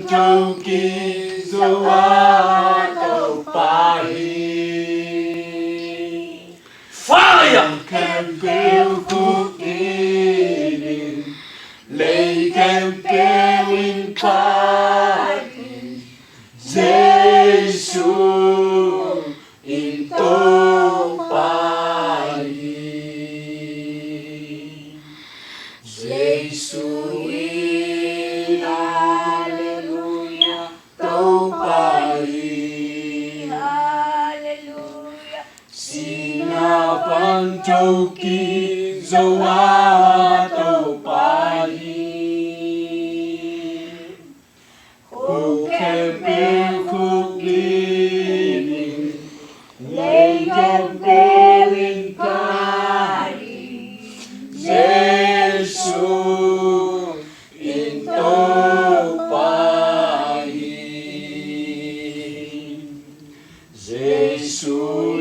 Tukizoa pahi Fire can build cooking Lay can build party Giêsu into pahi Giêsu Pantoki zoato pahi Who can bear cook living They can bear in party Jesu into pahi Jesu